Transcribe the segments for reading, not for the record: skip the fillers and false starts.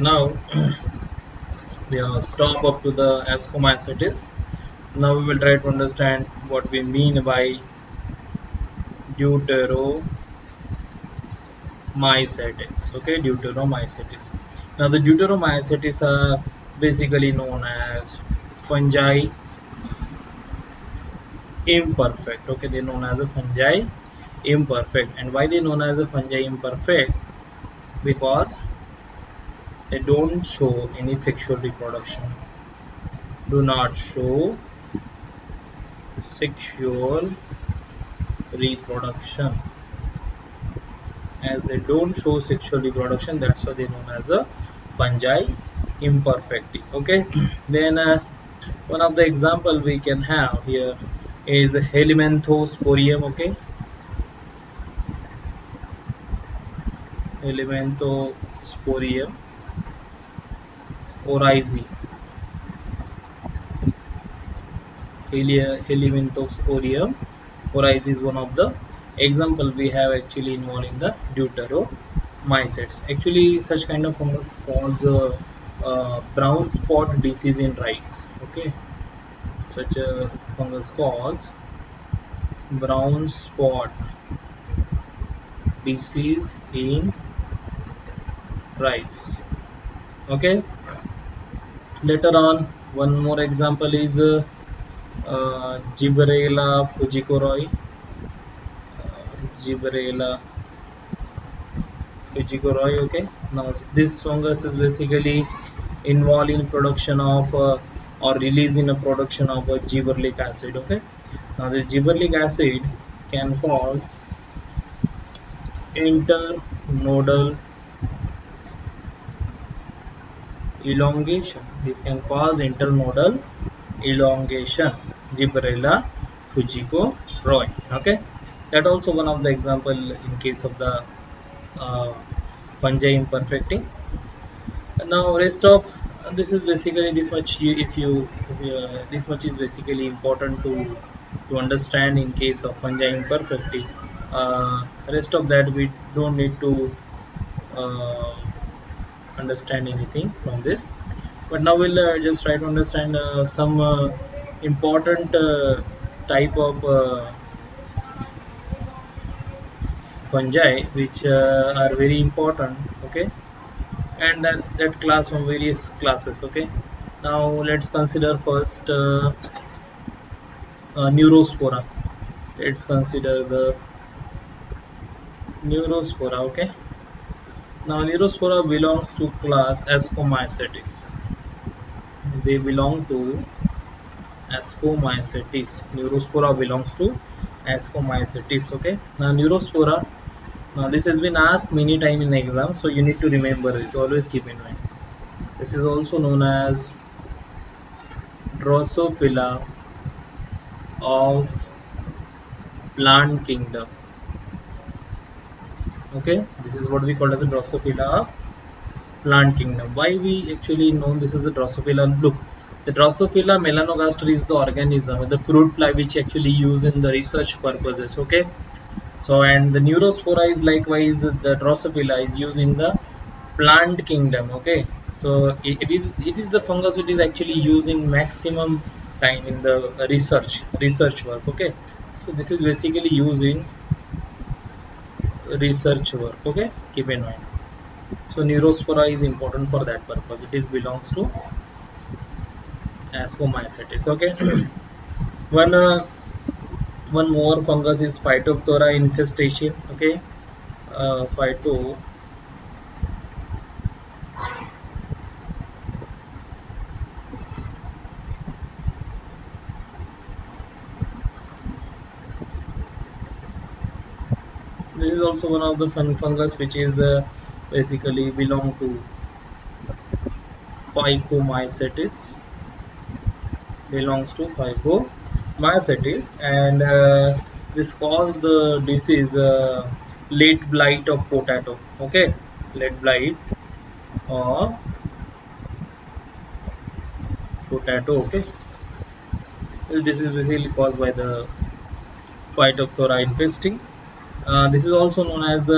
Now we have stop up to the ascomycetes. Now we will try to understand what we mean by deuteromycetes. Okay, deuteromycetes. Now the deuteromycetes are basically known as fungi imperfect. Okay, they're known as a fungi imperfect. And why they known as a fungi imperfect? Because they don't show any sexual reproduction. Do not show sexual reproduction. As they don't show sexual reproduction, that's why they're known as a fungi imperfecti. Okay. Then one of the example we can have here is Helminthosporium. Okay, Helminthosporium oryzae. Helminthosporium oryzae is one of the example we have actually involved in the deuteromycetes. Actually, such kind of fungus cause brown spot disease in rice. Okay, such a fungus cause brown spot disease in rice. Okay, later on one more example is Gibberella fujikuroi. Gibberella fujikuroi. Okay, now this fungus is basically involved in production of or release in a production of gibberellic acid. Okay, now this gibberellic acid can cause internodal elongation. This can cause internodal elongation. Gibberella fujikuroi. Okay, that also one of the example in case of the uh, fungi imperfecting. Now rest of this is basically this much. If you this much is basically important to understand in case of fungi imperfecting. Rest of that we don't need to uh, understand anything from this. But now we'll just try to understand some important type of fungi which are very important. Okay, and that class from various classes. Okay, now let's consider first neurospora. Let's consider the neurospora. Okay, now neurospora belongs to class ascomycetes. They belong to ascomycetes. Neurospora belongs to ascomycetes. Okay, now neurospora, now this has been asked many times in exam, so you need to remember this. Always keep in mind, this is also known as Drosophila of plant kingdom. Okay, this is what we call as a Drosophila of plant kingdom. Why we actually know this is a Drosophila? Look, the Drosophila melanogaster is the organism, the fruit fly which actually use in the research purposes. Okay, so and the neurospora is likewise the Drosophila is used in the plant kingdom. Okay, so it is the fungus which is actually used in maximum time in the research work. Okay, so this is basically used in research work. Okay, keep in mind. So neurospora is important for that purpose. It is belongs to ascomycetes. Okay, one one more fungus is Phytophthora infestation. Okay, phyto this is also one of the fungus which is basically belong to Phycomycetes. Belongs to Phycomycetes, and this cause the disease late blight of potato. Okay, late blight of potato. Okay, this is basically caused by the Phytophthora infesting. This is also known as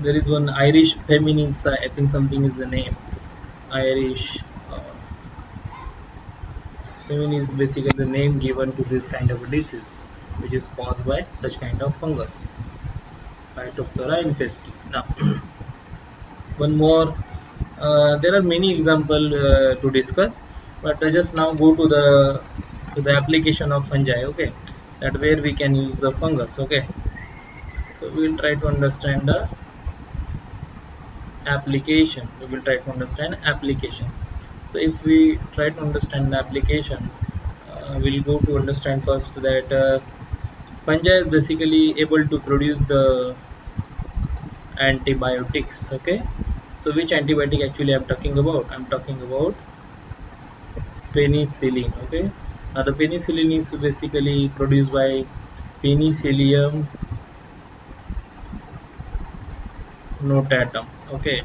there is one Irish feminis, I think something is the name. Irish feminis is basically the name given to this kind of a disease, which is caused by such kind of fungus, Phytophthora infesti. Now, one more. There are many examples to discuss, but I just now go to the application of fungi. Okay, that where we can use the fungus. Okay, so we will try to understand the application. We will try to understand application. So if we try to understand the application, we'll go to understand first that fungi is basically able to produce the antibiotics. Okay, so which antibiotic actually I'm talking about? I'm talking about penicillin. Okay, now the penicillin is basically produced by Penicillium notatum. Okay,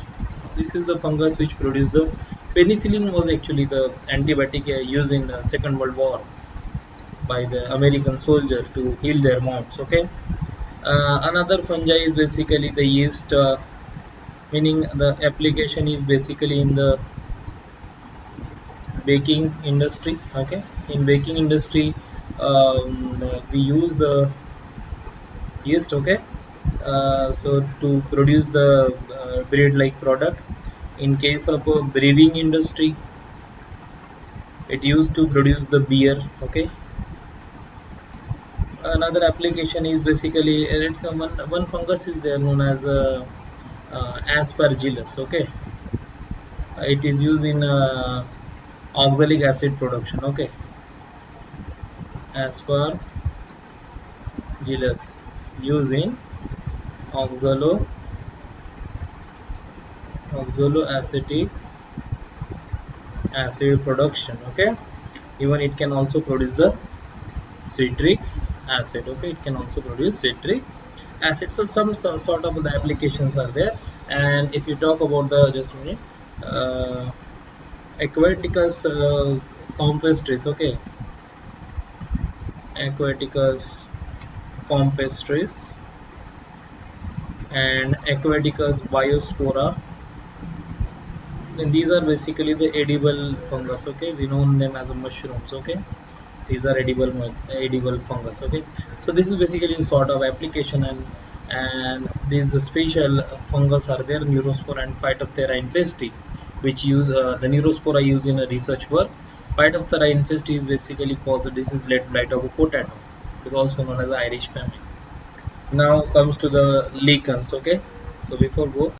this is the fungus which produced the penicillin. Was actually the antibiotic used in the Second World War by the American soldier to heal their wounds. Okay, another fungi is basically the yeast, meaning the application is basically in the baking industry. Okay, in baking industry, we use the yeast. Okay, so to produce the bread like product. In case of brewing industry, it used to produce the beer. Okay, another application is basically it's one fungus is there known as aspergillus. Okay, it is used in oxalic acid production. Okay, aspergillus used in oxaloacetic acid production. Okay, even it can also produce the citric acid. Okay, it can also produce citric acid. So some sort of the applications are there. And if you talk about the just a minute, uh, Aquaticus compestris. Okay, Aquaticus compestris and Aquaticus biospora, then these are basically the edible fungus. Okay, we know them as a mushrooms. Okay, these are edible fungus. Okay, so this is basically a sort of application. And these special fungus are there, Neurospora and Phytophthora infesti, which use the Neurospora used in a research work. Phytophthora infesti is basically caused the disease led blight of a potato. It is also known as the Irish famine. Now comes to the lichens. Okay, so before go